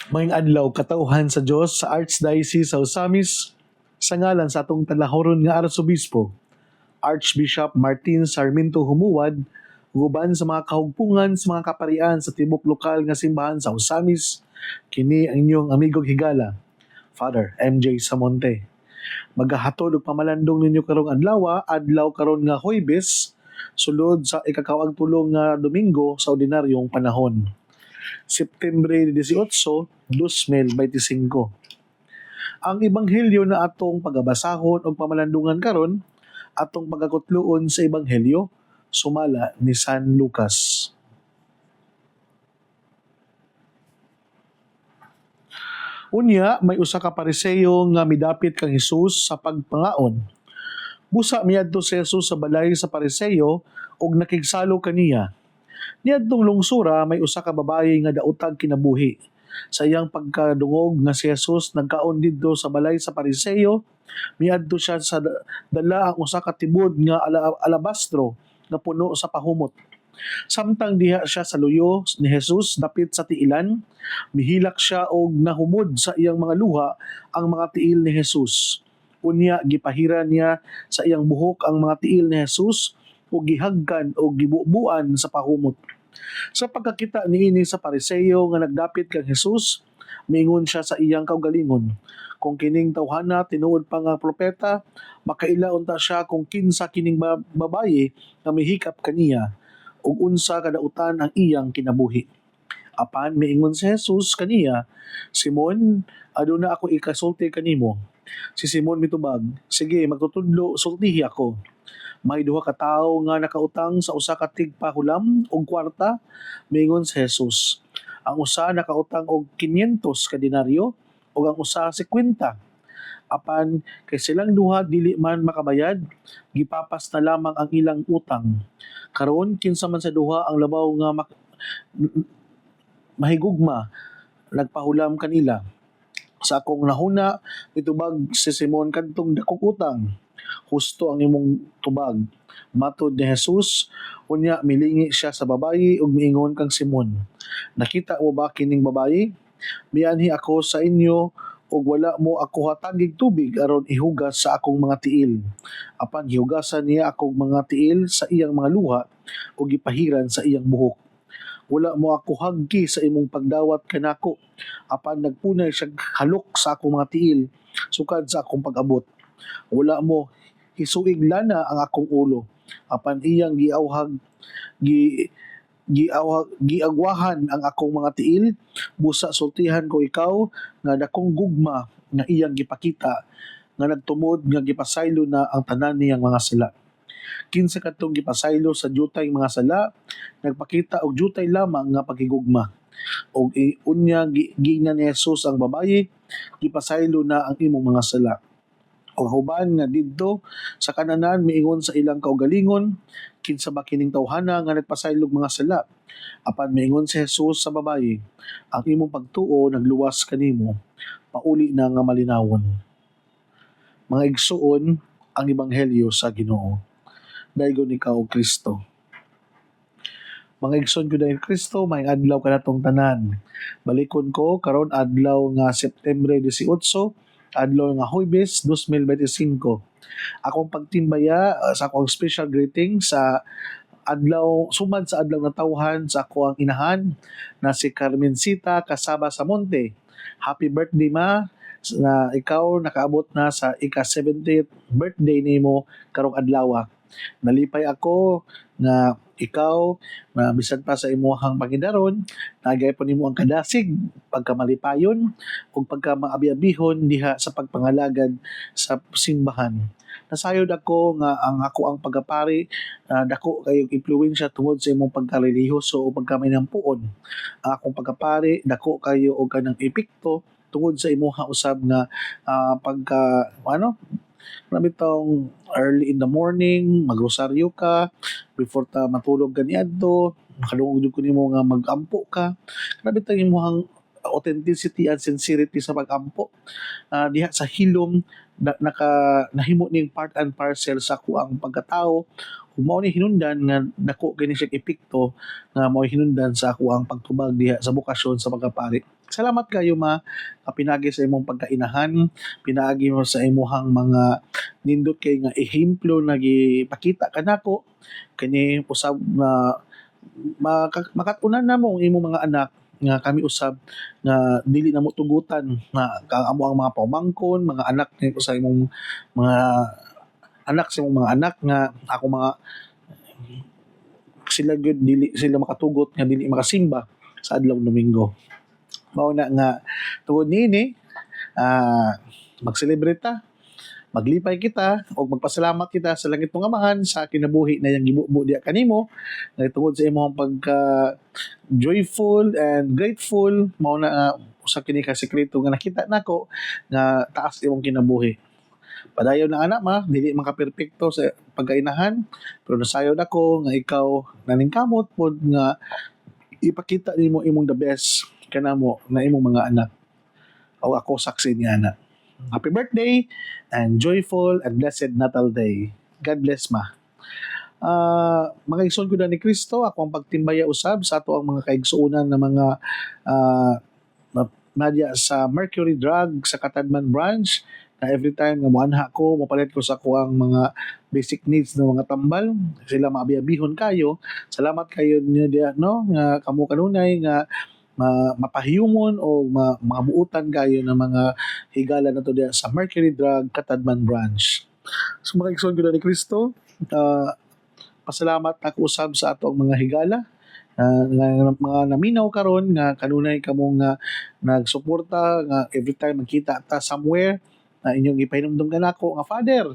Maayong adlaw katauhan sa Dios sa Archdiocese sa Osamis sa ngalan sa atong talahoron nga Arsobispo Archbishop Martin Sarmiento Humuwad guban sa mga kahugpungan sa mga kaparian sa tibok lokal nga simbahan sa Osamis kini ang inyong amigong higala Father MJ Samonte. Magahatod og pamalandong ninyo karong adlaw karon nga Huwebes sulod sa ikakawang tulong nga Domingo sa ordinaryong panahon. Septembre 18, 2025. Ang ebanghelyo na atong pagabasahon o pamalandungan karon atong pagakutloon sa ebanghelyo sumala ni San Lucas. Unya, may usa ka Pariseo nga midapit kang Hesus sa pagpangaon. Busa miadto si Jesus sa balay sa Pariseo ug nakigsalo kaniya. Niadtong lungsura may usa ka babaye nga daotag kinabuhi. Sa iyang pagkadungog nga si Jesus nagkaon didto sa balay sa Pariseo, miadto siya sa dala ang usa ka tibod nga alabastro nga puno sa pahumot. Samtang diha siya sa luyo ni Jesus dapit sa tiilan, mihilak siya og nahumod sa iyang mga luha ang mga tiil ni Jesus. Unya gipahiran niya sa iyang buhok ang mga tiil ni Jesus o gihagkan o gibubuan sa pahumot. Sa pagkakita niini sa Pariseo nga nagdapit kang Jesus, mingon siya sa iyang kaugalingon. Kung kining tawhana tinuod pa nga propeta, makailaon ta siya kung kinsa kining babaye nga mihikap kaniya ug unsa kadautan ang iyang kinabuhi. Apan miingon si Jesus kaniya, Simon, aduna ako ikasulti kanimo. Si Simon mitubag, sige magtutudlo, sultihi ako. May duha ka tawo nga nakautang sa usa ka tigpahulam og kwarta, miingon si Jesus. Ang usa nakautang og 500 ka denaryo ug ang usa 50. Apan kay silang duha dili man makabayad, gipapas na lamang ang ilang utang. Karon kinsa man sa duha ang labaw nga mahigugma, nagpahulam kanila. Sa akong nahuna, mitubag si Simon kadtong dakong utang. Husto ang imong tubag. Matod ni Jesus, unya milingi siya sa babayi ug miingon kang Simon, nakita mo ba kining babayi? Mianhi ako sa inyo ug wala mo ako hatagig tubig aron ihugas sa akong mga tiil. Apan gihugasan niya akong mga tiil sa iyang mga luha ug gipahiran sa iyang buhok. Wala mo ako hagki sa imong pagdawat kanako. Apan nagpunay siya halok sa akong mga tiil sukad sa akong pag-abot. Wala mo hisuig lana ang akong ulo. Apan iyang giagwahan ang akong mga tiil, busa sultihan ko ikaw nga dakong gugma nga iyang gipakita nga nagtumod nga gipasaylo na ang tanan niyang mga sala. Kinsa kadtong gipasaylo sa jutay mga sala, nagpakita og jutay lamang nga paghigugma. Og unya giingnan ni Jesus ang babaye, gipasaylo na ang imong mga sala. O huban nga didto sa kananan miingon sa ilang kaugalingon, kinsa ba kining tawhana nga nagpasaylog mga sala? Apan miingon si Jesus sa babaye, ang imong pagtuo nagluwas kanimo, pauli na nga malinawon. Mga igsuon ang ebanghelyo sa Ginoo. Daygon ikaw Kristo. Mga igsoon ko dahil Kristo, may adlaw ka natong tanan. Balikon ko karon adlaw nga Septembre 18, adlaw nga Huwebes 2025. Akong pagtimbaya sa akong special greeting sa adlaw sumad sa adlaw na tawhan sa ako ang inahan na si Carmencita Casaba Samonte. Happy birthday ma, na ikaw nakaabot na sa ika-70th birthday nimo karong adlaw. Nalipay ako nga ikaw na bisan pa sa imuhang pangidaron nagay po nimo ang kadasig pagkamalipayon ug pagkamaabi-abihon diha sa pagpangalagad sa simbahan. Nasayod ako nga ang ako ang pagapari dako kayong impluwensya tungod sa imong pagkarelihiyoso o pagkaminampuon. Ang akong pagapari dako kayo og kanang epekto tungod sa imuha usab nga nabitong early in the morning, magrosaryo ka, before ta matulog kaniadto, makadungog jud ko nimo nga magampo ka. Nabitong imong authenticity and sincerity sa pagampo. Diha sa hilom nahimo ning part and parcel sa ako ang pagkatao Mao ni hinungdan nga dako kini siya epekto nga mao hinungdan sa ako ang pagtubag diha sa bukasyon sa pagkapari. Salamat kayo ma pinagi sa imong pagkainahan, pinaagi mo sa imuhang mga nindot kay nga ehemplo na gipakita kanako kani usab na makatunan na mo ang imong mga anak nga kami usab nga dili na mo tugutan nga amo ang mga pamangkon, mga anak ni sa imong mga anak sa imong mga anak nga ako mga sila gud dili sila makatugot nga dili makasimba sa adlaw Domingo. Mao na nga tungod niini mag-celebrate ta, maglipay kita o magpasalamat kita sa langit mong amahan sa kinabuhi na yang gibubo diha kanimo nga tungod sa imong pagka joyful and grateful. Mao na usa kini ka sekreto nga nakita nako nga taas imong kinabuhi. Padayon na anak ma, dili man ka perpekto sa pagkainahan, pero nasayon ako nga ikaw naningkamot pod nga ipakita nimo imong the best kanamo na imong mga anak. O ako saksi niya na. Happy birthday and joyful and blessed Natal Day. God bless ma. Mga igsoon ko na ni Kristo, ako ang pagtimbaya usab sa ato ang mga kaigsuonan na mga nadya sa Mercury Drug sa Katadman branch na every time nga moanha ko, mapalit ko sa ako ang mga basic needs ng mga tambal, sila maabi-abihon kayo. Salamat kayo niyo diya, no? Nga kamo kanunay nga mapahiyumon o mabuutan kayo ng mga higala na to diya sa Mercury Drug Katadman branch. So mga igsoon ko na ni Kristo, pasalamat ako usab sa atong mga higala nga mga naminaw karon nga kanunay kamo nga nagsuporta nga every time magkita ta somewhere na inyong ipahinumdum kanako nga Father,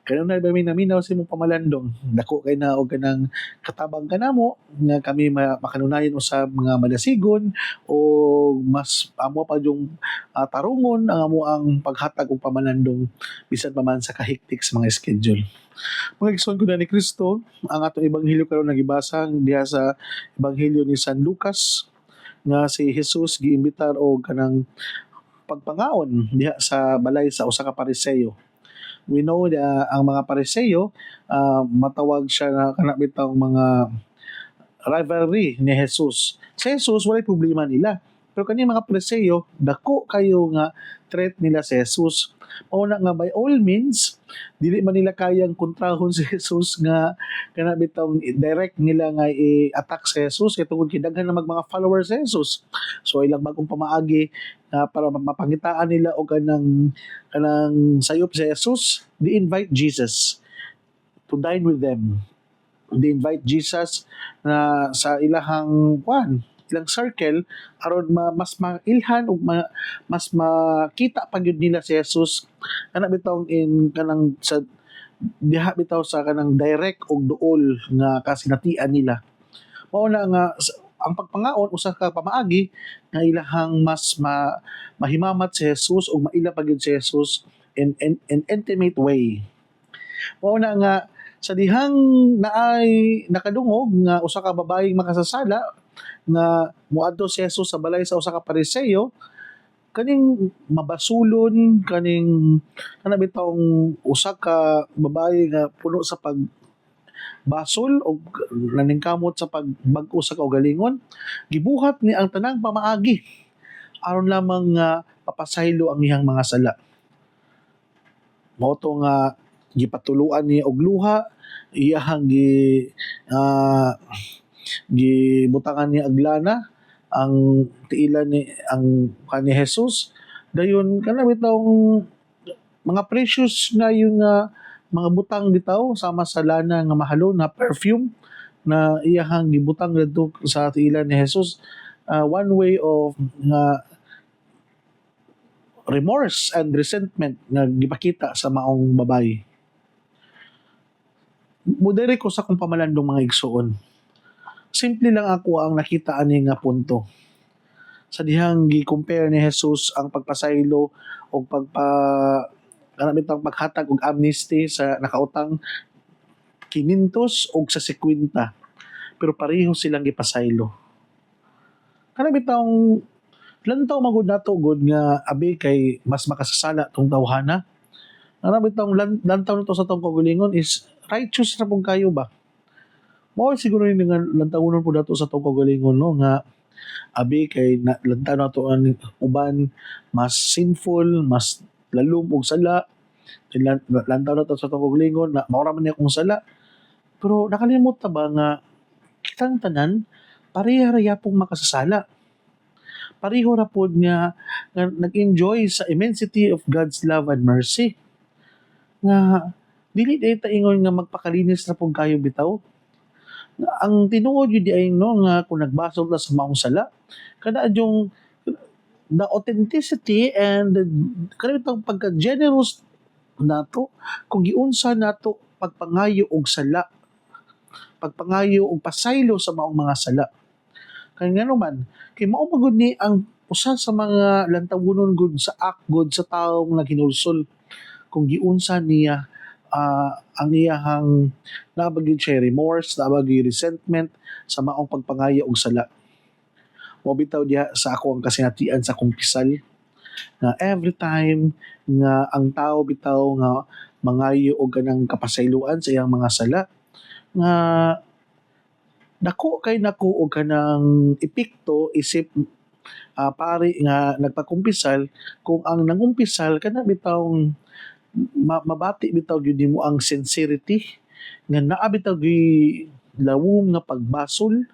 kanunay ba may naminaw sa imong pamalandong dako kay na og kanang katabang kanamo nga kami makanunayon usab mga madasigon o mas amo pa yung tarungon ang amo ang paghatag og pamalandong bisan pa man sa kahiktik sa mga schedule. Mga igsoon ko na ni Kristo, ang atong ebanghelyo karon nagibasa diha sa ebanghelyo ni San Lucas nga si Jesus giimbitar og kanang pagpangaon diha sa balay sa usa ka Pariseo. We know na ang mga Pariseo matawag siya na kana bitang mga rivalry ni Jesus. Si Jesus walay problema nila. Pero kani mga Pariseo dako kayo nga threat nila si Jesus. Una nga by all means dili man nila kayang kontrahon si Jesus nga kana bitong direct nila nga i-attack si Jesus kay tungod kay daghan na mga followers si Jesus. So ilang bagong pamaagi para mapangitaan nila og kanang sayop si Jesus, they invite Jesus to dine with them. They invite Jesus na sa ilahang ilang circle aron mas mailhan ug mas makita pa gyud nila si Jesus kana bitaw in kanang sa diha bitaw sa kanang direct ug duol nga kasinatian nila. Mao na nga ang pagpangaon usa ka pamaagi nga ilahang mas mahimamat si Jesus ug maila pa gyud si Jesus in intimate way. Mao na nga sa dihang naay nakadungog nga usa ka babaeng makasasala nga moadto si Jesus sa balay sa usa ka Pariseo, kaning mabasulon kaning kana bitawng usa ka babae nga puno sa pagbasol o naningkamot sa pagbag-o sa kaugalingon, gibuhat ni ang tanang pamaagi aron lamang nga papasaylo ang iyang mga sala. Mao to nga gipatuluan niya og luha, iyahang gibutangan ni aglana ang tiilan ni ang kani Jesus dayon kana bitawng mga precious nga yung mga butang bitaw sama sa lana nga mahalo na perfume na iyahang gibutang didto sa tiilan ni Jesus. One way of remorse and resentment nga gipakita sa maong babae. Modere ko sa kong pamalandong mga igsoon. Simple lang ako ang nakita ani nga punto. Sa dihang gi-compare ni Jesus ang pagpasaylo o kanabitang paghatag og amnesty sa nakautang 500 og sa 50. Pero pareho silang gipasaylo. Kanabitang lantaw magud nato gud nga abi kay mas makasasala tong tawhana. Kanabitang lantaw nito sa tong kagulingon is righteous na pug kayo ba? Mao siguro yung nga lantawonon po dato sa tong kagalingon no nga abi kay lantaw na to ang uban mas sinful, mas lalom og sala. Lantaw na to sa tong kagalingon na mao ra man ni akong sala. Pero nakalimot ta ba nga kitang tanan pareha ra yapong makasasala. Pareho ra pod nga nag-enjoy sa immensity of God's love and mercy. Nga dili day ta ingon nga magpakalinis na pud kayo bitaw. Ang tinuod yun di ay no nga kung nagbasol na sa maong sala kada yung the authenticity and kanang pagka generous nato kung giunsa nato pagpangayo og sala, pagpangayo og pasaylo sa maong mga sala. Kaya nga naman, kay mao magud ni ang usa sa mga lantawunon gud sa act gud sa taong naghinulsol kung giunsa niya ang iyahang nabagid siya remorse, nabagid resentment sa maong pagpangayo og sala. Mo bitaw diha sa ako ang kasinatian sa kumpisal na every time nga ang tao bitaw nga mangayo og kanang kapasayloan sa iyang mga sala nga dako kay nako og kanang epekto isip pari nga nagpakumpisal kung ang nangumpisal kana bitawng mabati bitaw gyud nimo ang sincerity nga naa bitaw gyud lawom nga pagbasol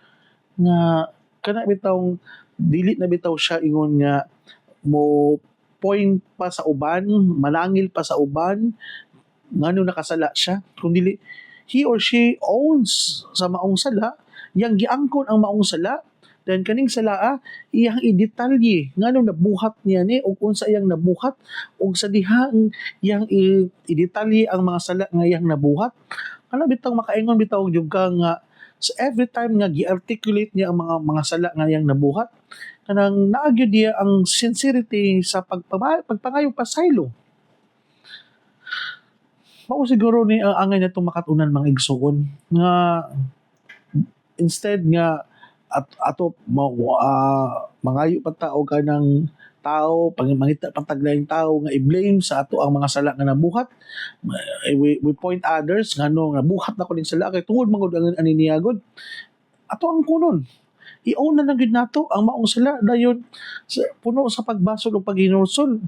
nga kana bitawng dili na bitaw siya ingon nga mo point pa sa uban, manangil pa sa uban ngano nakasala siya kung dili he or she owns sa maong sala yang giangkon ang maong sala then kaning sala iyang idetalye ngano nabuhat niya ni ug unsa iyang nabuhat ug sa diha iyang idetalye ang mga sala nga iyang nabuhat kana bitaw makaingon bitaw jud ka nga so every time nga gi-articulate niya ang mga sala nga iyang nabuhat kanang naagyo diya ang sincerity sa pagpangayo pasaylo. Mao siguro ni ang angay natong makatunan mga igsuon nga instead nga ato mangayo pa tao kanang tao pag mangita pantaglayang tao nga i-blame sa ato ang mga sala nga nabuhat we point others ngano nabuhat na ko ning sala kay tungod mangod ang aniniagod ato ang kunon i-own na lang gid nato ang maong sala dayon puno sa pagbasol o paghinulsol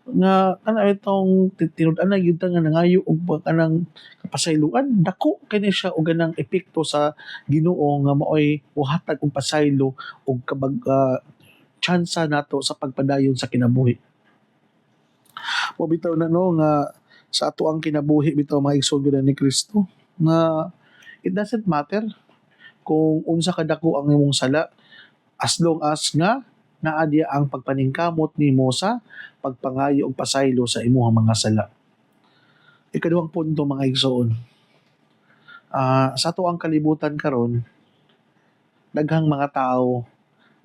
nga kana itong tinud-an na gyud ta nga nangayo og kanang kapasayloan dako kani siya og ganang epekto sa Ginoo nga maoy buhatag og pasaylo og tsansa nato sa pagpadayon sa kinabuhi. Mo bitaw na no nga sa ato ang kinabuhi bitaw mga igsoon gyud ni Kristo nga it doesn't matter kung unsa kadako ang imong sala as long as nga naa diya ang pagpaningkamot nimo sa pagpangayo og pasaylo sa imong mga sala. Ikaduhang punto mga igsoon. Sa ato ang kalibutan karon daghang mga tao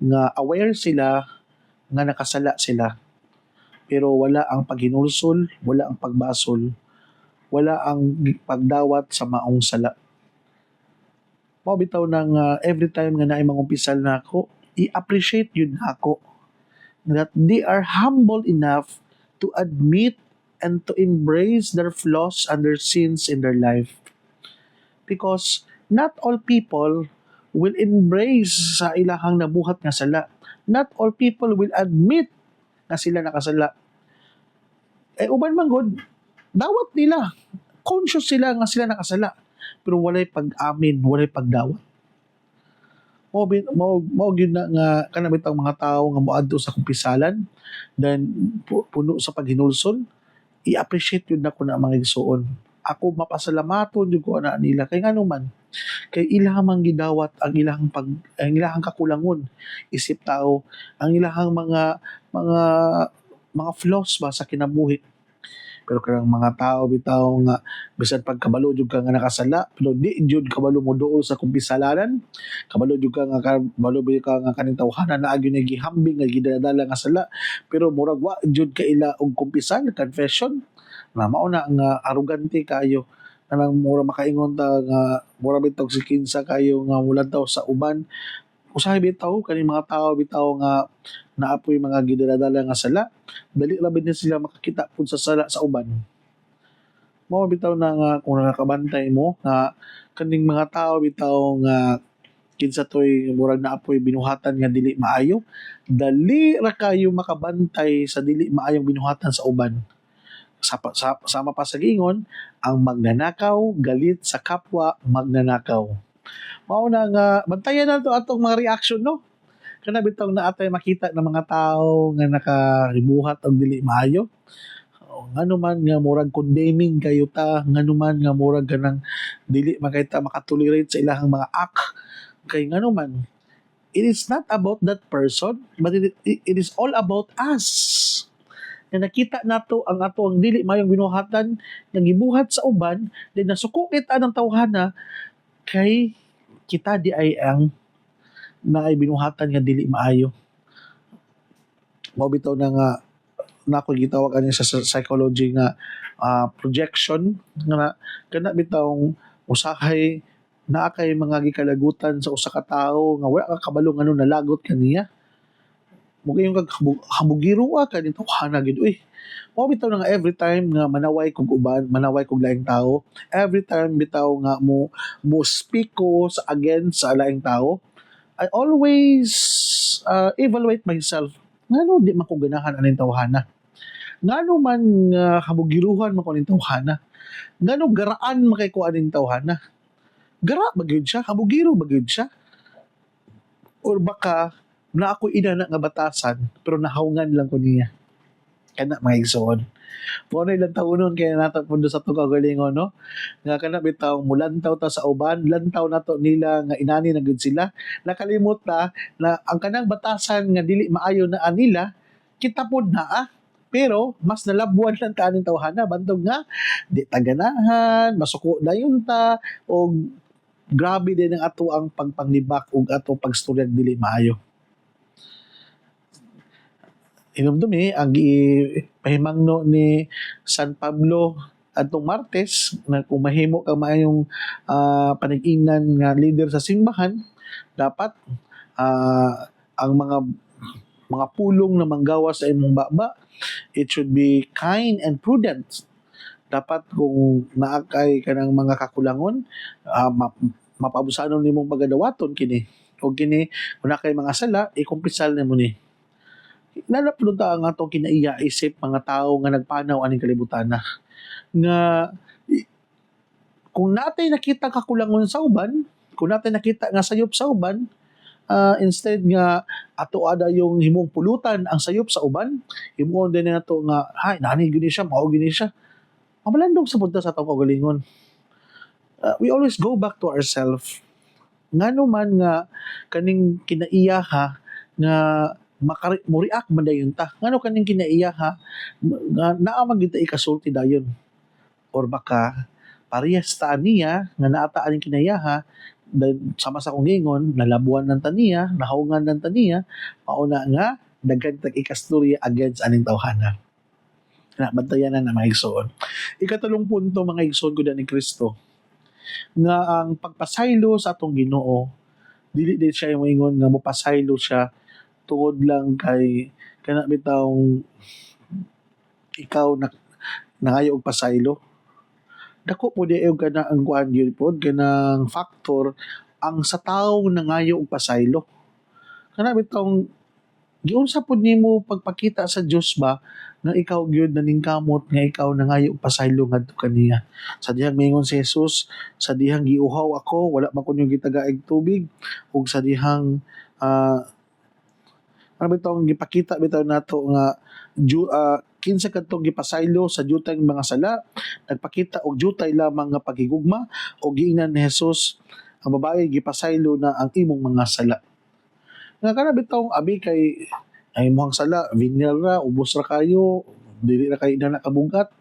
nga aware sila nga nakasala sila pero wala ang paghinulsol, wala ang pagbasol, wala ang pagdawat sa maong sala. Mao bitaw nang every time nga naay mangumpisal nako i-appreciate yun ako that they are humble enough to admit and to embrace their flaws and their sins in their life. Because not all people will embrace sa ilahang nabuhat nga sala. Not all people will admit na sila nakasala. Uban man gud, dawat nila. Conscious sila nga sila nakasala. Pero walay pag-amin, walay pagdawat. Mao gyud na nga kana bitang mga tawo nga moadto sa kumpisalan then puno sa paghinulsol i-appreciate yun nako na mga igsoon ako mapasalamaton jud ko ana nila kay ngano man kay ilahang mang gidawat ang ilahang kakulangon isip tao ang ilahang mga flaws ba sa kinabuhi pero kanang mga tao bitaw nga bisan pagkabalo jud ka nga nakasala pero di jud kabalo mo duol sa kumpisalanan kabalo jud ka nga kabalo ba ka nga kaning tawhanan na agyo na gihambing nga gidadala nga sala pero murag wa jud ka ila og kumpisal confession na mao na nga arrogante kayo kanang mura makaingon ta nga mura bitaw si kinsa kayo nga mulantaw sa uban usahay bitaw kaning mga tao bitaw nga naapoy mga gidadala nga sala dali ra bid na sila makakita pud sa sala sa uban Mao bitaw na nga kung nakabantay mo nga kaning mga tao bitaw nga kinsa toy murag naapoy binuhatan nga dili maayo, dali ra kayo makabantay sa dili maayong binuhatan sa uban. Sama pa sa giingon, ang magnanakaw galit sa kapwa magnanakaw. Mao na nga bantayan na to atong mga reaction no. Kana bitaw na atay makita ng mga tao nga nakaribuhat og dili maayo. Ngano man nga murag condemning kayo ta, ngano man nga murag ganang dili makita makatolerate sa ilahang mga act kay ngano man. It is not about that person, but it is all about us. Na nakita nato ang ato ang dili mayong binuhatan nga gibuhat sa uban, then nasuko kita ng tawhana kay kita di ay ang naay binuhatan nga dili maayo. Mao bitaw na nga nako gitawag ani sa psychology nga projection nga kana bitawng usahay naa kay mga gikalagutan sa usa ka tawo nga wala ka kabalo ngano nalagot kaniya. Mugay yung habugiro ka nito hana gid uy. Mao bitaw na nga every time nga manaway kog uban, manaway kog laing tao, every time bitaw nga mo speak ko sa against sa laing tao, I always evaluate myself. Ngano di man ko ganahan aning tawhana? Ngano man nga habugiruhan man ko aning tawhana? Ngano garaan makay ko aning tawhana? Gara ba gyud siya? Habugiro ba gyud siya? Or baka na ako inana nga batasan pero nahawngan lang ko niya. Kana mga igsoon. Mo na ilang taonon kaya nato pundo sa tuga galingon no. Nga kana bitaw mulantaw ta sa uban, lantaw nato nila nga inani na gud sila. Nakalimot ta na ang kanang batasan nga dili maayo na anila kita pod na pero mas nalabuan lang ta aning tawhana bantog nga di ta ganahan, masuko dayon ta og grabe din ang ato ang pagpanglibak ug ato pagstoryag dili maayo. Hinumdumi ang pahimangno ni San Pablo adtong Martes na kung mahimo ka maayong panig-ingnan nga leader sa simbahan dapat ang mga pulong na manggawas sa imong baba it should be kind and prudent. Dapat kung naakay ka ng mga kakulangon mapabusanon nimong pagadawaton kini o kini kung nakay mga sala ikumpisal nimo ni lalaplo ta ang atong kinaiya isip mga tao nga nagpanaw aning kalibutan na nga kung natay nakita kakulangon sa uban, kung natay nakita nga sayop sa uban, instead nga ato ada yung himong pulutan ang sayop sa uban, himuon din nato nga hay nani gini siya, mao gini siya. Mabalandong sa punta sa atong kagalingon. We always go back to ourselves. Ngano man nga kaning kinaiyaha nga mo react man dayon ta ngano kaning kinaiyaha nga naa man gyud ta ikasulti dayon or baka parehas ta niya nga naata aning kinaiyaha sama sa kong gingon nalabuan ng taniya nahawngan ng taniya mauna nga daghan tag ikastorya against aning tawhana na bantayan na mga igsoon. Ikatalong punto mga igsoon ko ni Kristo nga ang pagpasaylo sa atong Ginoo dili din siya yung ingon nga mopasaylo siya tungod lang kay kana bitawng ikaw nangayo og pasaylo dako po di kana ang kuan gyud pod kanang factor ang sa tawo nangayo og pasaylo kana bitawng giunsa pod nimo pagpakita sa Dios ba nga ikaw gyud naningkamot nga ikaw nangayo og pasaylo ngadto kaniya sa dihang mingon si Jesus sa dihang giuhaw ako wala man kunyo gitagaig tubig ug sa dihang ano bitong gipakita bitaw nato nga kinsa kadtong gipasaylo sa jutay mga sala nagpakita og jutay lamang nga paghigugma og giingnan ni Jesus ang babae gipasaylo na ang imong mga sala nga kana bitong abi kay ay imong sala vinyl ra ubos ra kayo dili ra kay na nakabugat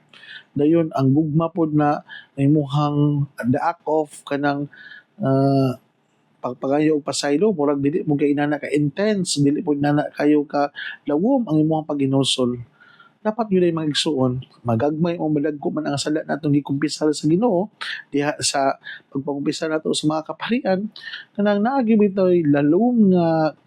dayon ang gugma pod na imong the act of kanang pagpagayo og pasaylo murag dili mo kay inana ka intense dili po inana kayo ka lawom ang imong paghinulsol dapat yun ay mga igsuon magagmay o madagko man ang sala natong gikumpisal sa Ginoo diha sa pagpangumpisal nato sa mga kaparian kanang naagi bitaw lalom nga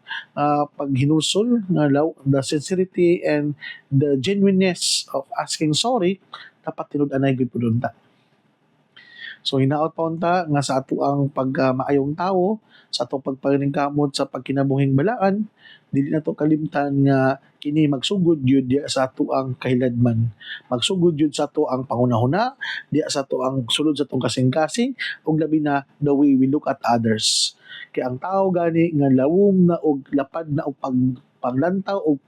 paghinulsol nga the sincerity and the genuineness of asking sorry dapat tinud-anay gid pud ta So hinaot pa unta nga sa ato ang pagmaayong tao, sa atong pagpaningkamot sa pagkinabuhing balaan, dili nato kalimtan nga kini magsugod gyud diya sa ato ang kahiladman. Magsugod gyud sa ato ang pangunahuna, diya sa ato ang sulod sa atong kasing-kasing, ug labi na the way we look at others. Kaya ang tao gani nga lawom na og lapad na og paglantaw og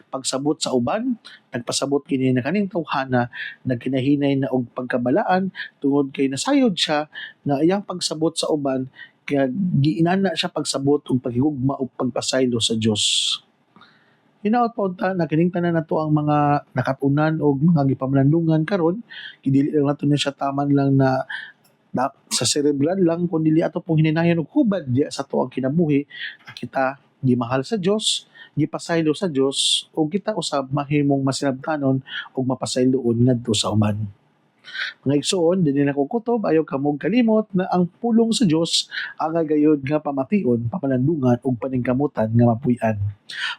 pagsabot sa uban, nagpasabot kini na kaning tawhana, nagkinahinay na og pagkabalaan tungod kay nasayod siya na iyang pagsabot sa uban kaya giinana siya pagsabot og paghigugma og pagpasaylo sa Dios. Hinaot pa unta na kining tanan nato ang mga nakatunan og mga gipamalandungan karon, dili lang nato na siya taman lang na sa cerebral lang kundi ato pong hininayon og hubad diya sa ato ang kinabuhi na kita gimahal sa Dios, gipasaylo sa Dios ug kita usab mahimong masinabtanon ug mapasayloon ngadto sa uban. Mga igsoon, dinhi na ko kutob ayaw kamog kalimot na ang pulong sa Dios angay gayud nga pamation, pamalandungan ug paningkamutan nga mapuy-an.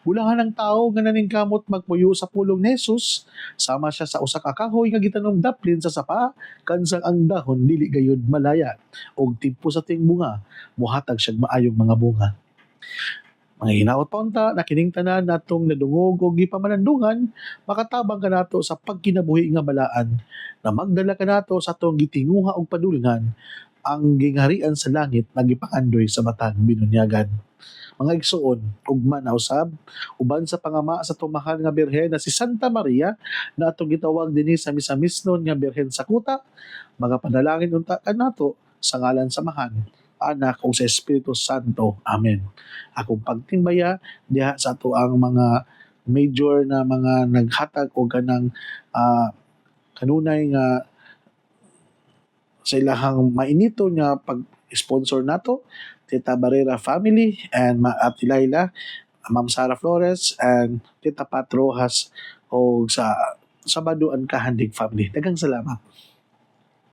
Bulahan ang tawo nga naningkamot magpuyo sa pulong ni Jesus, sama siya sa usa ka kahoy nga gitanom daplin sa sapa, kansang ang dahon dili gayud malaya ug timpo sa ting bunga, muhatag siya maayong mga bunga. Mga hinaot pa unta na kining tanan natong nadungog og gipamalandungan, makatabang ka nato sa pagkinabuhi nga balaan, na magdala ka nato sa atong gitinguha og padulngan, ang gingharian sa langit na gipakandoy sa matag binunyagan. Mga igsoon, ugma na usab, uban sa pangama sa tumahal nga birhen na si Santa Maria, na atong gitawag dinhi sa misamisnon nga birhen sa kuta, magapanalangin unta ka nato sa ngalan samahan, Anak o sa Espiritu Santo. Amen. Akong pagtimbaya diha sa ato ang mga major na mga naghatag o kanang kanunay nga sa ilahang mainito nga pag-sponsor nato, Tita Barrera family and Ate Laila, Ma'am Sara Flores and Tita Pat Rojas o sa Sabado and Kahandig family. Daghang salamat.